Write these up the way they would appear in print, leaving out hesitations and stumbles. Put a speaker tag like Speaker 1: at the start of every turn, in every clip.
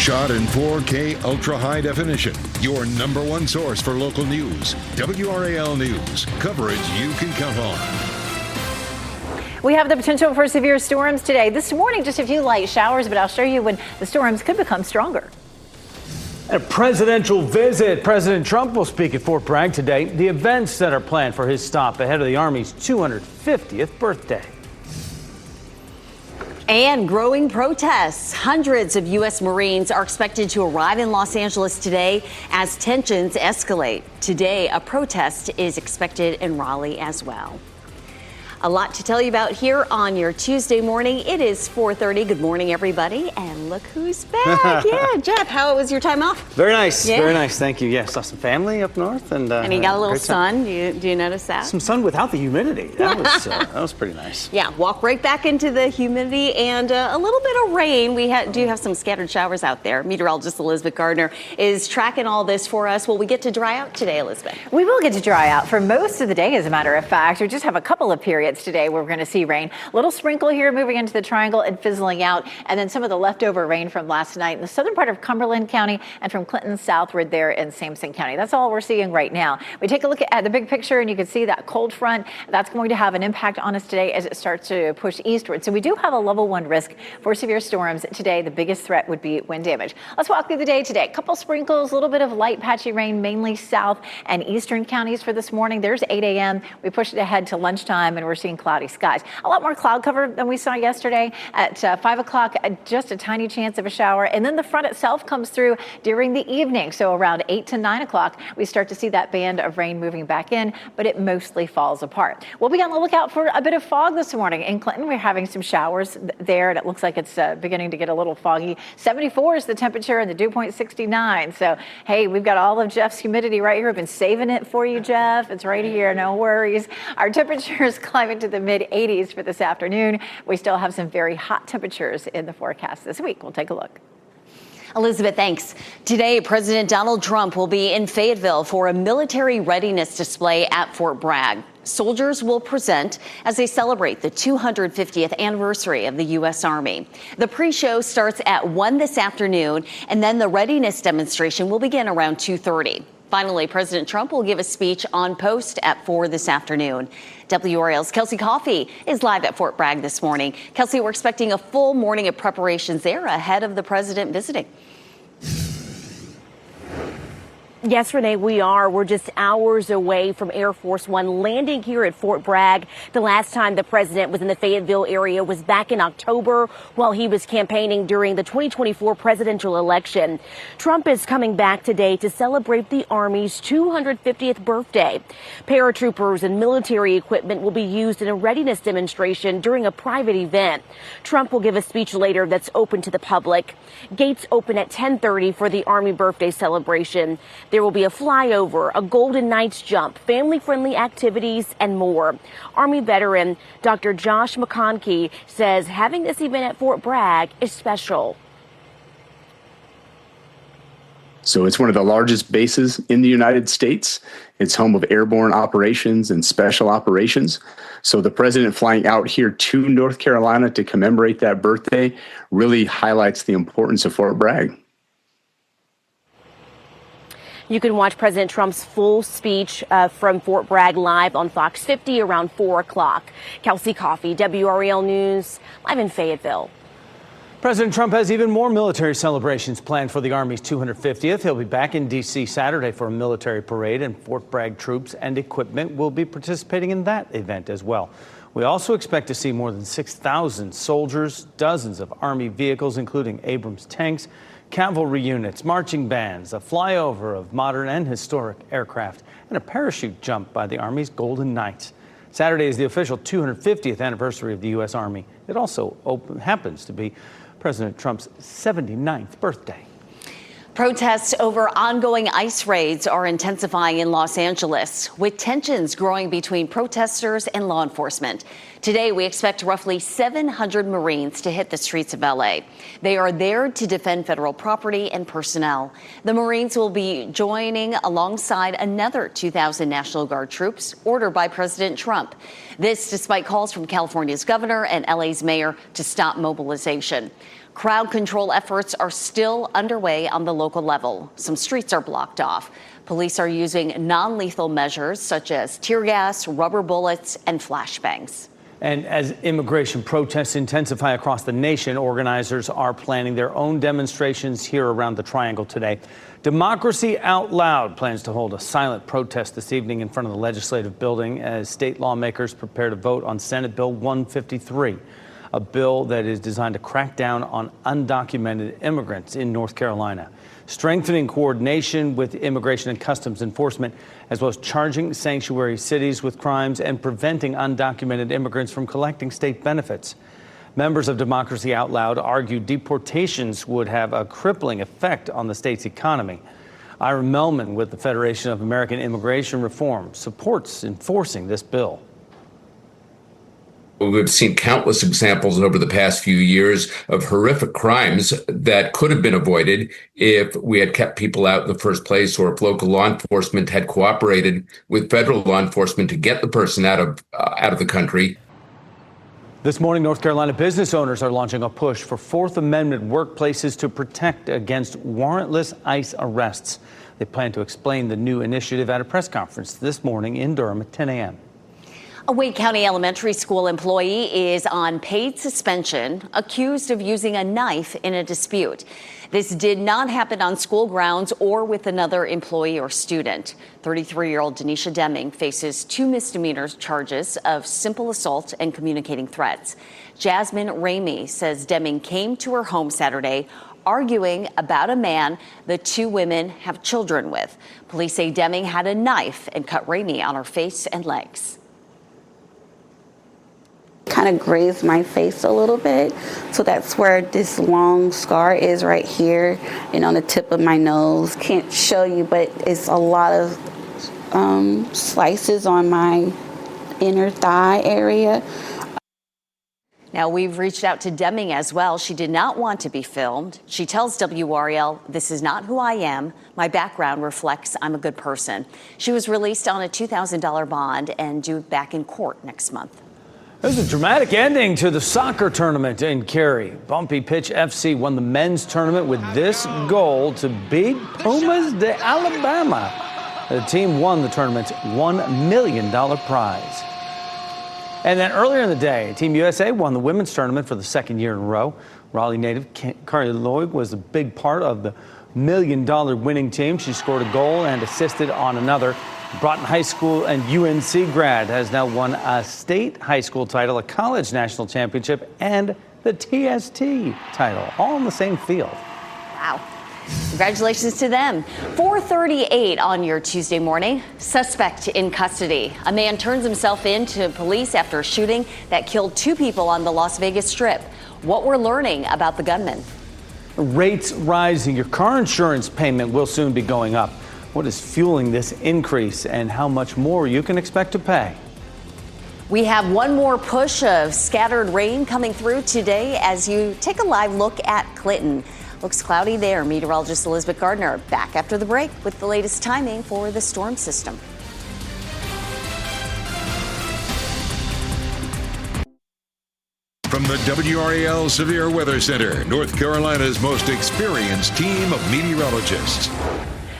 Speaker 1: Shot in 4K ultra high definition. Your number one source for local news. WRAL News. Coverage you can count on.
Speaker 2: We have the potential for severe storms today. This morning, just a few light showers, but I'll show you when the storms could become stronger.
Speaker 3: A presidential visit. President Trump will speak at Fort Bragg today. The events that are planned for his stop ahead of the Army's 250th birthday.
Speaker 4: And growing protests. Hundreds of U.S. Marines are expected to arrive in Los Angeles today as tensions escalate. Today, a protest is expected in Raleigh as well. A lot to tell you about here on your Tuesday morning. It is 4:30. Good morning, everybody. And look who's back. Yeah, Jeff, how was your time off?
Speaker 3: Very nice.
Speaker 4: Yeah.
Speaker 3: Very nice. Thank you. Yeah, saw some family up north. And
Speaker 4: you got a little sun. Do you notice that?
Speaker 3: Some sun without the humidity. That was pretty nice.
Speaker 4: Yeah, walk right back into the humidity and a little bit of rain. We do have some scattered showers out there. Meteorologist Elizabeth Gardner is tracking all this for us. Will we get to dry out today, Elizabeth?
Speaker 2: We will get to dry out for most of the day, as a matter of fact. We just have a couple of periods today where we're going to see rain. A little sprinkle here moving into the triangle and fizzling out, and then some of the leftover rain from last night in the southern part of Cumberland County and from Clinton southward there in Sampson County. That's all we're seeing right now. We take a look at the big picture, and you can see that cold front that's going to have an impact on us today as it starts to push eastward. So we do have a level 1 risk for severe storms today. The biggest threat would be wind damage. Let's walk through the day today. A couple sprinkles, a little bit of light patchy rain, mainly south and eastern counties for this morning. There's 8 a.m. We pushed it ahead to lunchtime, and we're seeing cloudy skies. A lot more cloud cover than we saw yesterday. At 5 o'clock, just a tiny chance of a shower. And then the front itself comes through during the evening. So around 8 to 9 o'clock, we start to see that band of rain moving back in, but it mostly falls apart. We'll be on the lookout for a bit of fog this morning. In Clinton, we're having some showers there, and it looks like it's beginning to get a little foggy. 74 is the temperature and the dew point 69. So, hey, we've got all of Jeff's humidity right here. I've been saving it for you, Jeff. It's right here. No worries. Our temperature is climbing to the mid-80s for this afternoon. We still have some very hot temperatures in the forecast this week. We'll take a look.
Speaker 4: Elizabeth, thanks. Today, President Donald Trump will be in Fayetteville for a military readiness display at Fort Bragg. Soldiers will present as they celebrate the 250th anniversary of the U.S. Army. The pre-show starts at 1 this afternoon, and then the readiness demonstration will begin around 2:30. Finally, President Trump will give a speech on post at 4 this afternoon. WRAL's Kelsey Coffey is live at Fort Bragg this morning. Kelsey, we're expecting a full morning of preparations there ahead of the president visiting.
Speaker 5: Yes, Renee, we are. We're just hours away from Air Force One landing here at Fort Bragg. The last time the president was in the Fayetteville area was back in October while he was campaigning during the 2024 presidential election. Trump is coming back today to celebrate the Army's 250th birthday. Paratroopers and military equipment will be used in a readiness demonstration during a private event. Trump will give a speech later that's open to the public. Gates open at 10:30 for the Army birthday celebration. There will be a flyover, a Golden Knights jump, family-friendly activities, and more. Army veteran Dr. Josh McConkey says having this event at Fort Bragg is special.
Speaker 6: So it's one of the largest bases in the United States. It's home of airborne operations and special operations. So the president flying out here to North Carolina to commemorate that birthday really highlights the importance of Fort Bragg.
Speaker 5: You can watch President Trump's full speech from Fort Bragg live on Fox 50 around 4 o'clock. Kelsey Coffey, WRAL News, live in Fayetteville.
Speaker 3: President Trump has even more military celebrations planned for the Army's 250th. He'll be back in D.C. Saturday for a military parade, and Fort Bragg troops and equipment will be participating in that event as well. We also expect to see more than 6,000 soldiers, dozens of Army vehicles, including Abrams tanks, cavalry units, marching bands, a flyover of modern and historic aircraft, and a parachute jump by the Army's Golden Knights. Saturday is the official 250th anniversary of the U.S. Army. It also happens to be President Trump's 79th birthday.
Speaker 4: Protests over ongoing ICE raids are intensifying in Los Angeles, with tensions growing between protesters and law enforcement. Today, we expect roughly 700 Marines to hit the streets of LA. They are there to defend federal property and personnel. The Marines will be joining alongside another 2,000 National Guard troops ordered by President Trump. This despite calls from California's governor and LA's mayor to stop mobilization. Crowd control efforts are still underway on the local level. Some streets are blocked off. Police are using non-lethal measures such as tear gas, rubber bullets, and flashbangs.
Speaker 3: And as immigration protests intensify across the nation, organizers are planning their own demonstrations here around the Triangle today. Democracy Out Loud plans to hold a silent protest this evening in front of the legislative building as state lawmakers prepare to vote on Senate Bill 153, a bill that is designed to crack down on undocumented immigrants in North Carolina, strengthening coordination with Immigration and Customs Enforcement, as well as charging sanctuary cities with crimes and preventing undocumented immigrants from collecting state benefits. Members of Democracy Out Loud argue deportations would have a crippling effect on the state's economy. Ira Melman with the Federation of American Immigration Reform supports enforcing this bill.
Speaker 7: We've seen countless examples over the past few years of horrific crimes that could have been avoided if we had kept people out in the first place, or if local law enforcement had cooperated with federal law enforcement to get the person out of the country.
Speaker 3: This morning, North Carolina business owners are launching a push for Fourth Amendment workplaces to protect against warrantless ICE arrests. They plan to explain the new initiative at a press conference this morning in Durham at 10 a.m.
Speaker 4: A Wake County elementary school employee is on paid suspension, accused of using a knife in a dispute. This did not happen on school grounds or with another employee or student. 33-year-old Denisha Deming faces 2 misdemeanor charges of simple assault and communicating threats. Jasmine Ramey says Deming came to her home Saturday arguing about a man the 2 women have children with. Police say Deming had a knife and cut Ramey on her face and legs.
Speaker 8: Kind of grazed my face a little bit, so that's where this long scar is right here and on the tip of my nose. Can't show you, but it's a lot of slices on my inner thigh area.
Speaker 4: Now, we've reached out to Deming as well. She did not want to be filmed. She tells WRAL, "This is not who I am. My background reflects I'm a good person." She was released on a $2,000 bond and due back in court next month.
Speaker 3: There's a dramatic ending to the soccer tournament in Cary. Bumpy Pitch FC won the men's tournament with this goal to beat Pumas de Alabama. The team won the tournament's $1 million prize. And then earlier in the day, Team USA won the women's tournament for the second year in a row. Raleigh native Carrie Lloyd was a big part of the $1 million winning team. She scored a goal and assisted on another. Broughton High School and UNC grad has now won a state high school title, a college national championship, and the TST title, all in the same field.
Speaker 4: Wow. Congratulations to them. 4:38 on your Tuesday morning. Suspect in custody. A man turns himself in to police after a shooting that killed 2 people on the Las Vegas Strip. What we're learning about the gunman.
Speaker 3: Rates rising. Your car insurance payment will soon be going up. What is fueling this increase and how much more you can expect to pay?
Speaker 4: We have one more push of scattered rain coming through today as you take a live look at Clinton. Looks cloudy there. Meteorologist Elizabeth Gardner back after the break with the latest timing for the storm system.
Speaker 1: From the WRAL Severe Weather Center, North Carolina's most experienced team of meteorologists.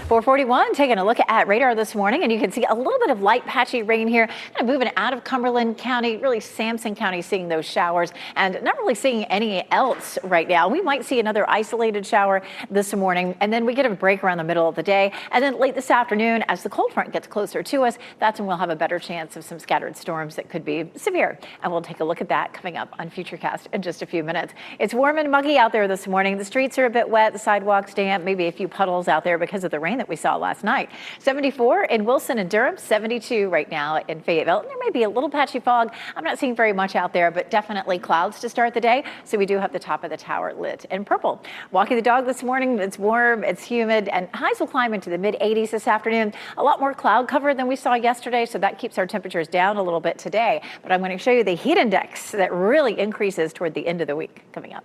Speaker 2: 441, taking a look at radar this morning, and you can see a little bit of light patchy rain here, kind of moving out of Cumberland County, really Sampson County seeing those showers, and not really seeing any else right now. We might see another isolated shower this morning, and then we get a break around the middle of the day, and then late this afternoon, as the cold front gets closer to us, that's when we'll have a better chance of some scattered storms that could be severe, and we'll take a look at that coming up on Futurecast in just a few minutes. It's warm and muggy out there this morning. The streets are a bit wet, the sidewalks damp, maybe a few puddles out there because of the rain that we saw last night. 74 in Wilson and Durham, 72 right now in Fayetteville. And there may be a little patchy fog. I'm not seeing very much out there, but definitely clouds to start the day. So we do have the top of the tower lit in purple. Walking the dog this morning, it's warm, it's humid, and highs will climb into the mid-80s this afternoon. A lot more cloud cover than we saw yesterday, so that keeps our temperatures down a little bit today. But I'm going to show you the heat index that really increases toward the end of the week coming up.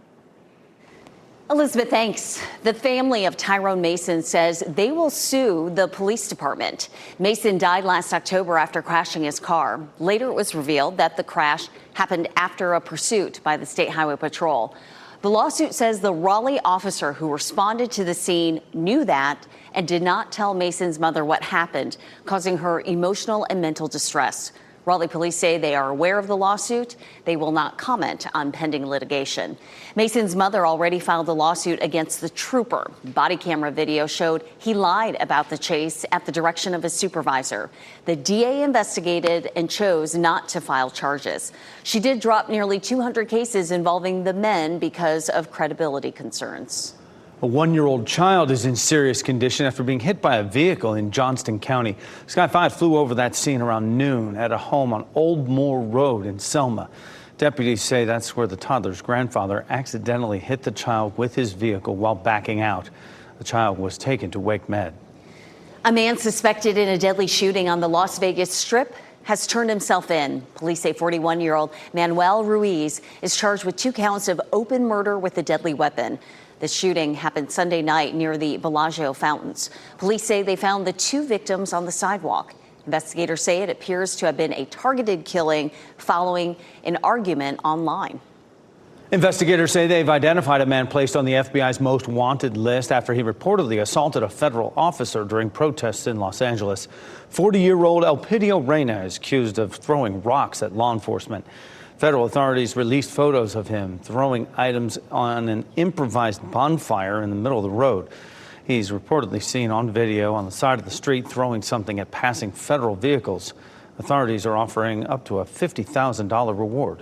Speaker 4: Elizabeth, thanks. The family of Tyrone Mason says they will sue the police department. Mason died last October after crashing his car. Later, it was revealed that the crash happened after a pursuit by the State Highway Patrol. The lawsuit says the Raleigh officer who responded to the scene knew that and did not tell Mason's mother what happened, causing her emotional and mental distress. Raleigh police say they are aware of the lawsuit. They will not comment on pending litigation. Mason's mother already filed a lawsuit against the trooper. Body camera video showed he lied about the chase at the direction of his supervisor. The DA investigated and chose not to file charges. She did drop nearly 200 cases involving the men because of credibility concerns.
Speaker 3: A one-year-old child is in serious condition after being hit by a vehicle in Johnston County. Sky 5 flew over that scene around noon at a home on Old Moore Road in Selma. Deputies say that's where the toddler's grandfather accidentally hit the child with his vehicle while backing out. The child was taken to Wake Med.
Speaker 4: A man suspected in a deadly shooting on the Las Vegas Strip has turned himself in. Police say 41-year-old Manuel Ruiz is charged with 2 counts of open murder with a deadly weapon. The shooting happened Sunday night near the Bellagio fountains. Police say they found the 2 victims on the sidewalk. Investigators say it appears to have been a targeted killing following an argument online.
Speaker 3: Investigators say they've identified a man placed on the FBI's most wanted list after he reportedly assaulted a federal officer during protests in Los Angeles. 40-year-old Elpidio Reyna is accused of throwing rocks at law enforcement. Federal authorities released photos of him throwing items on an improvised bonfire in the middle of the road. He's reportedly seen on video on the side of the street throwing something at passing federal vehicles. Authorities are offering up to a $50,000 reward.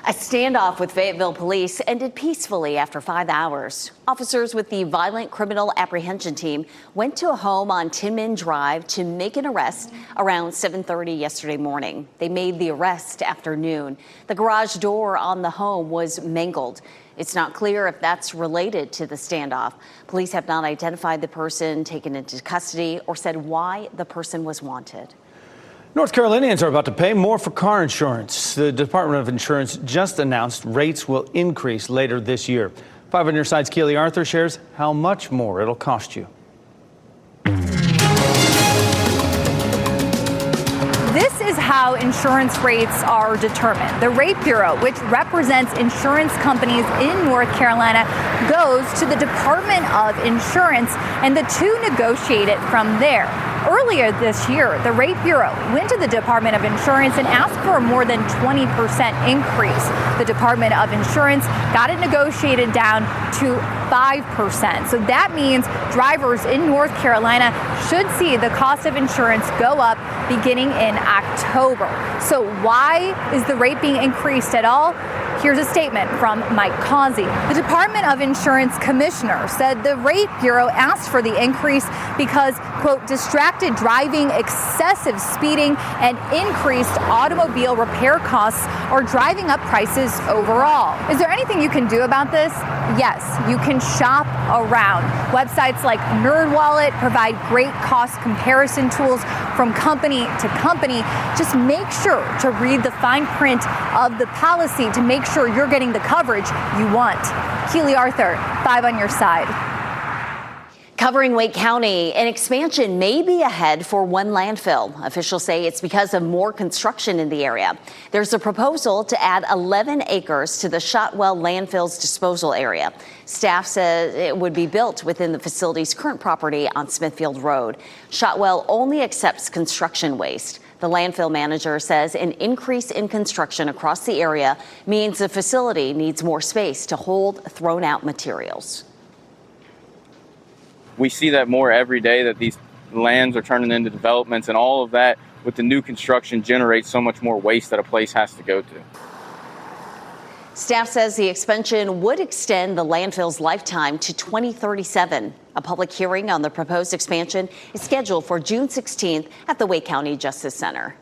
Speaker 4: A standoff with Fayetteville police ended peacefully after 5 hours. Officers with the Violent Criminal Apprehension Team went to a home on Tinman Drive to make an arrest around 7:30 yesterday morning. They made the arrest after noon. The garage door on the home was mangled. It's not clear if that's related to the standoff. Police have not identified the person taken into custody or said why the person was wanted.
Speaker 3: North Carolinians are about to pay more for car insurance. The Department of Insurance just announced rates will increase later this year. 5 on your side's Keely Arthur shares how much more it'll cost you.
Speaker 9: This is how insurance rates are determined. The Rate Bureau, which represents insurance companies in North Carolina, goes to the Department of Insurance, and the two negotiate it from there. Earlier this year, the Rate Bureau went to the Department of Insurance and asked for a more than 20% increase. The Department of Insurance got it negotiated down to 5%. So that means drivers in North Carolina should see the cost of insurance go up beginning in October. So why is the rate being increased at all? Here's a statement from Mike Causey. The Department of Insurance commissioner said the Rate Bureau asked for the increase because, quote, distracted driving, excessive speeding, and increased automobile repair costs are driving up prices overall. Is there anything you can do about this? Yes, you can shop around. Websites like NerdWallet provide great cost comparison tools from company to company. Just make sure to read the fine print of the policy to make sure you're getting the coverage you want. Keely Arthur, 5 on your side.
Speaker 4: Covering Wake County, an expansion may be ahead for one landfill. Officials say it's because of more construction in the area. There's a proposal to add 11 acres to the Shotwell landfill's disposal area. Staff says it would be built within the facility's current property on Smithfield Road. Shotwell only accepts construction waste. The landfill manager says an increase in construction across the area means the facility needs more space to hold thrown out materials.
Speaker 10: We see that more every day, that these lands are turning into developments, and all of that with the new construction generates so much more waste that a place has to go to.
Speaker 4: Staff says the expansion would extend the landfill's lifetime to 2037. A public hearing on the proposed expansion is scheduled for June 16th at the Wake County Justice Center.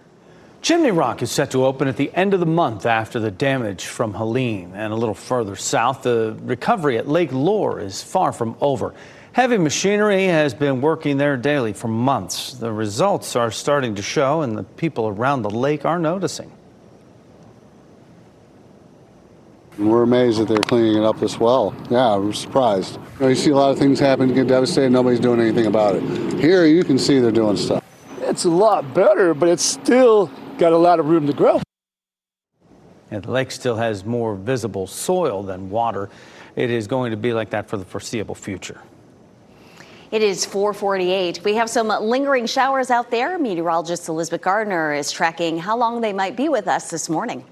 Speaker 3: Chimney Rock is set to open at the end of the month after the damage from Helene. And a little further south, the recovery at Lake Lure is far from over. Heavy machinery has been working there daily for months. The results are starting to show, and the people around the lake are noticing.
Speaker 11: We're amazed that they're cleaning it up this well. Yeah, we're surprised. You see a lot of things happen, get devastated, nobody's doing anything about it. Here you can see they're doing stuff.
Speaker 12: It's a lot better, but it's still got a lot of room to grow.
Speaker 3: And the lake still has more visible soil than water. It is going to be like that for the foreseeable future.
Speaker 4: It is 4:48. We have some lingering showers out there. Meteorologist Elizabeth Gardner is tracking how long they might be with us this morning.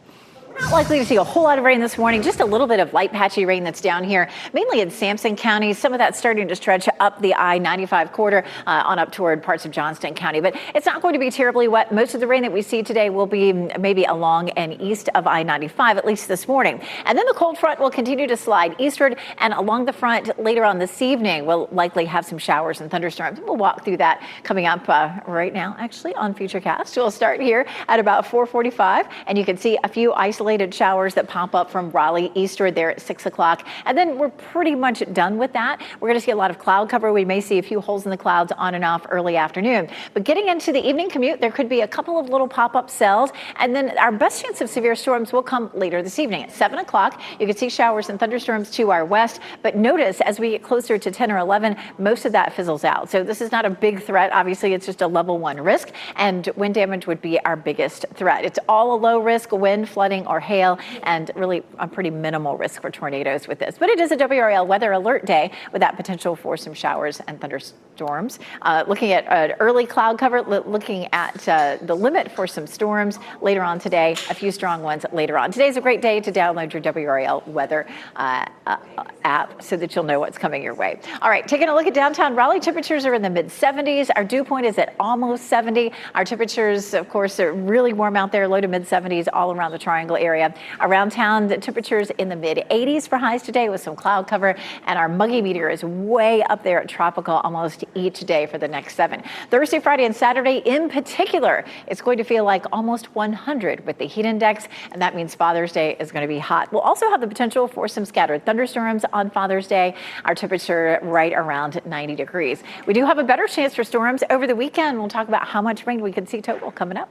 Speaker 2: Not likely to see a whole lot of rain this morning, just a little bit of light patchy rain that's down here, mainly in Sampson County. Some of that's starting to stretch up the I-95 corridor on up toward parts of Johnston County. But it's not going to be terribly wet. Most of the rain that we see today will be maybe along and east of I-95, at least this morning. And then the cold front will continue to slide eastward, and along the front later on this evening, we'll likely have some showers and thunderstorms. We'll walk through that coming up right now, actually, on Futurecast. We'll start here at about 4:45, and you can see a few isolated showers that pop up from Raleigh eastward there at 6 o'clock. And then we're pretty much done with that. We're going to see a lot of cloud cover. We may see a few holes in the clouds on and off early afternoon. But getting into the evening commute, there could be a couple of little pop-up cells. And then our best chance of severe storms will come later this evening at 7 o'clock. You can see showers and thunderstorms to our west. But notice as we get closer to 10 or 11, most of that fizzles out. So this is not a big threat. Obviously, it's just a level 1 risk. And wind damage would be our biggest threat. It's all a low risk, wind, flooding, or hail, and really a pretty minimal risk for tornadoes with this. But it is a WRAL weather alert day with that potential for some showers and thunderstorms. Looking at early cloud cover, looking at the limit for some storms later on today, a few strong ones later on. Today's a great day to download your WRAL weather app so that you'll know what's coming your way. All right, taking a look at downtown Raleigh, temperatures are in the mid-70s. Our dew point is at almost 70. Our temperatures, of course, are really warm out there, low to mid-70s all around the Triangle area. Around town, the temperatures in the mid-80s for highs today with some cloud cover, and our muggy meter is way up there at tropical almost each day for the next 7. Thursday, Friday, and Saturday in particular, it's going to feel like almost 100 with the heat index, and that means Father's Day is going to be hot. We'll also have the potential for some scattered thunderstorms on Father's Day. Our temperature right around 90 degrees. We do have a better chance for storms over the weekend. We'll talk about how much rain we could see total coming up.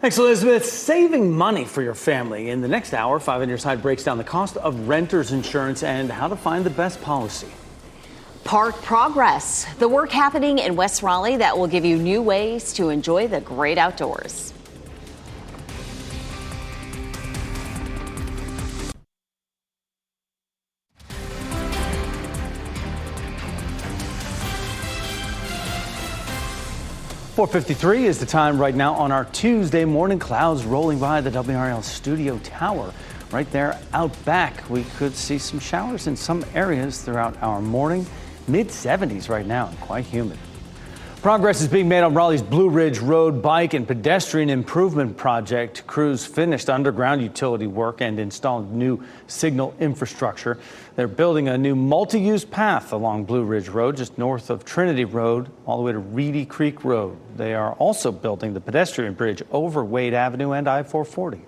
Speaker 3: Thanks, Elizabeth. Saving money for your family. In the next hour, 5 on Your Side breaks down the cost of renter's insurance and how to find the best policy.
Speaker 4: Park Progress, the work happening in West Raleigh that will give you new ways to enjoy the great outdoors.
Speaker 3: .53 is the time right now on our Tuesday morning. Clouds rolling by the WRAL studio tower. Right there out back, we could see some showers in some areas throughout our morning. Mid-70s right now and quite humid. Progress is being made on Raleigh's Blue Ridge Road bike and pedestrian improvement project. Crews finished underground utility work and installed new signal infrastructure. They're building a new multi-use path along Blue Ridge Road, just north of Trinity Road, all the way to Reedy Creek Road. They are also building the pedestrian bridge over Wade Avenue and I-440.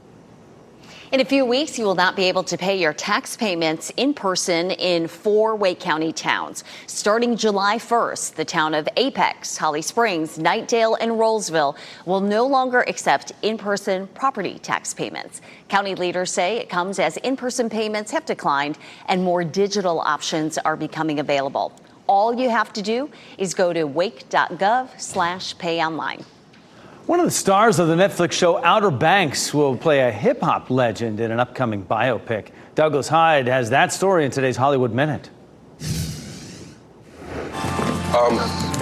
Speaker 4: In a few weeks, you will not be able to pay your tax payments in person in 4 Wake County towns. Starting July 1st, the town of Apex, Holly Springs, Knightdale, and Rollsville will no longer accept in-person property tax payments. County leaders say it comes as in-person payments have declined and more digital options are becoming available. All you have to do is go to wake.gov/payonline.
Speaker 3: One of the stars of the Netflix show Outer Banks will play a hip-hop legend in an upcoming biopic. Douglas Hyde has that story in today's Hollywood Minute.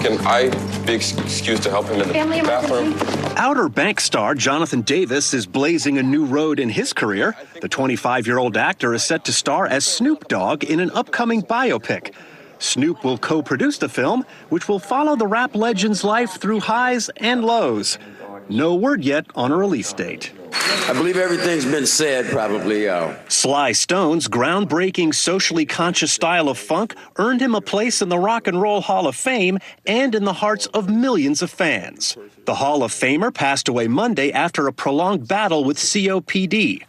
Speaker 13: Can I be excused to help him in the bathroom?
Speaker 14: Outer Banks star Jonathan Davis is blazing a new road in his career. The 25-year-old actor is set to star as Snoop Dogg in an upcoming biopic. Snoop will co-produce the film, which will follow the rap legend's life through highs and lows. No word yet on a release date.
Speaker 15: I believe everything's been said, probably.
Speaker 14: Sly Stone's groundbreaking, socially conscious style of funk earned him a place in the Rock and Roll Hall of Fame and in the hearts of millions of fans. The Hall of Famer passed away Monday after a prolonged battle with COPD.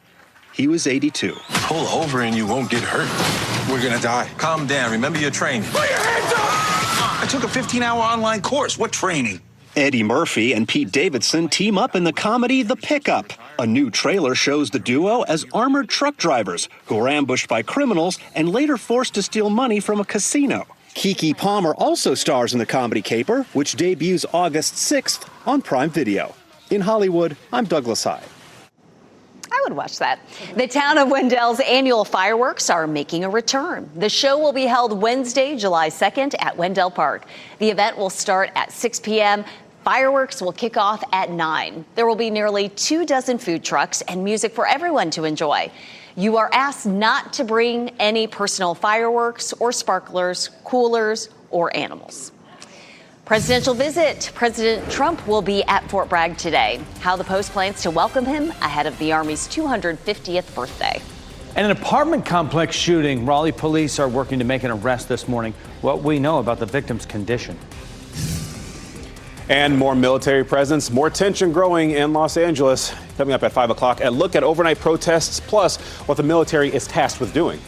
Speaker 14: He was 82.
Speaker 16: Pull over and you won't get hurt. We're gonna die. Calm down. Remember your training. Put your hands up! I took a 15-hour online course. What training?
Speaker 14: Eddie Murphy and Pete Davidson team up in the comedy The Pickup. A new trailer shows the duo as armored truck drivers who were ambushed by criminals and later forced to steal money from a casino. Keke Palmer also stars in the comedy caper, which debuts August 6th on Prime Video. In Hollywood, I'm Douglas Hyde.
Speaker 4: I would watch that. The town of Wendell's annual fireworks are making a return. The show will be held Wednesday, July 2nd at Wendell Park. The event will start at 6 p.m. Fireworks will kick off at 9. There will be nearly 24 food trucks and music for everyone to enjoy. You are asked not to bring any personal fireworks or sparklers, coolers, or animals. Presidential visit. President Trump will be at Fort Bragg today. How the Post plans to welcome him ahead of the Army's 250th birthday.
Speaker 3: And an apartment complex shooting. Raleigh police are working to make an arrest this morning. What we know about the victim's condition.
Speaker 17: And more military presence, more tension growing in Los Angeles. Coming up at 5 o'clock, a look at overnight protests, plus what the military is tasked with doing.